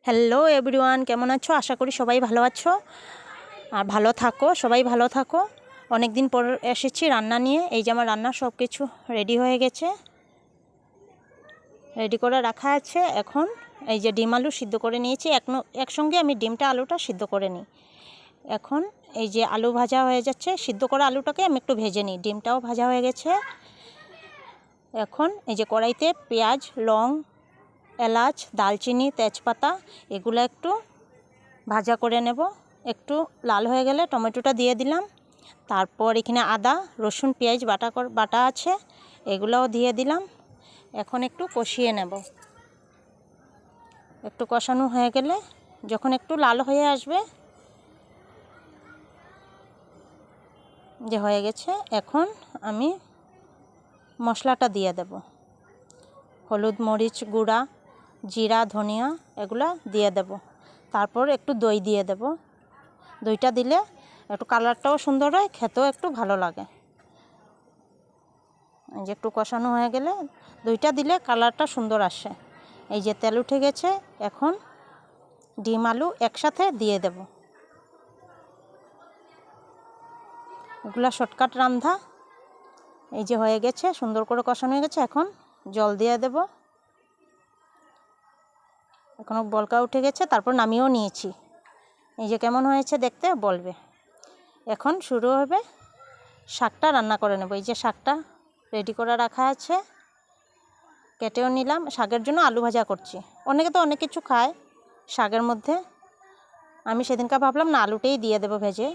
Hello everyone, কেমন আছো? আশা করি সবাই ভালো আছো আর ভালো থাকো, সবাই ভালো থাকো। অনেক দিন পর এসেছি রান্না নিয়ে। এই যে আমার রান্না সব কিছু রেডি হয়ে গেছে, রেডি করে রাখা আছে। এখন এই যে ডিম আলু সিদ্ধ করে নিয়েছি, একসঙ্গে আমি ডিমটা আলুটা সিদ্ধ করে নিই। এখন এই যে আলু ভাজা হয়ে যাচ্ছে, সিদ্ধ করা আলুটাকে আমি একটু ভেজে নিই। ডিমটাও ভাজা হয়ে গেছে। এখন এই যে কড়াইতে পেঁয়াজ, লং, এলাচ, দালচিনি, তেজপাতা এগুলো একটু ভাজা করে নেব। একটু লাল হয়ে গেলে টমেটোটা দিয়ে দিলাম। তারপর এখানে আদা, রসুন, পেঁয়াজ বাটা আছে, এগুলোও দিয়ে দিলাম। এখন একটু কষিয়ে নেব। একটু কষানো হয়ে গেলে যখন একটু লাল হয়ে আসবে, যে হয়ে গেছে, এখন আমি মশলাটা দিয়ে দেব। হলুদ, মরিচ গুঁড়া, জিরা, ধনিয়া এগুলো দিয়ে দেব। তারপর একটু দই দিয়ে দেব। দইটা দিলে একটু কালারটাও সুন্দর হয়, খেতেও একটু ভালো লাগে। এই যে একটু কষানো হয়ে গেলে দইটা দিলে কালারটা সুন্দর আসে। এই যে তেল উঠে গেছে, এখন ডিম আলু একসাথে দিয়ে দেব। এগুলো শর্টকাট রান্না। এই যে হয়ে গেছে, সুন্দর করে কষানো হয়ে গেছে। এখন জল দিয়ে দেব। এখনও বলকা উঠে গেছে, তারপর নামিয়েও নিয়েছি। এই যে কেমন হয়েছে দেখতে বলবে। এখন শুরু হবে শাকটা রান্না করে নেব। এই যে শাকটা রেডি করে রাখা আছে, কেটেও নিলাম। শাকের জন্য আলু ভাজা করছি। অনেকে তো অনেক কিছু খায় শাকের মধ্যে, আমি সেদিনকে ভাবলাম না, আলুটাই দিয়ে দেবো ভেজে।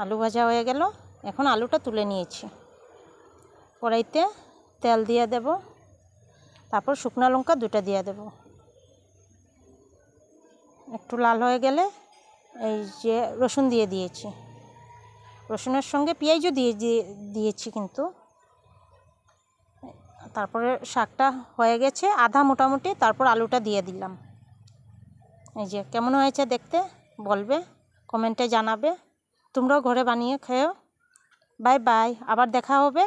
আলু ভাজা হয়ে গেল, এখন আলুটা তুলে নিয়েছি। কড়াইতে তেল দিয়ে দেব, তারপর শুকনো লঙ্কা 2টা দিয়ে দেব। একটু লাল হয়ে গেলে এই যে রসুন দিয়ে দিয়েছি। রসুনের সঙ্গে পেঁয়াজও দিয়েছি কিন্তু। তারপরে শাকটা হয়ে গেছে আধা মোটামুটি, তারপর আলুটা দিয়ে দিলাম। এই যে কেমন হয়েছে দেখতে বলবে, কমেন্টে জানাবে। তোমরাও ঘরে বানিয়ে খেও। বাই বাই, আবার দেখা হবে।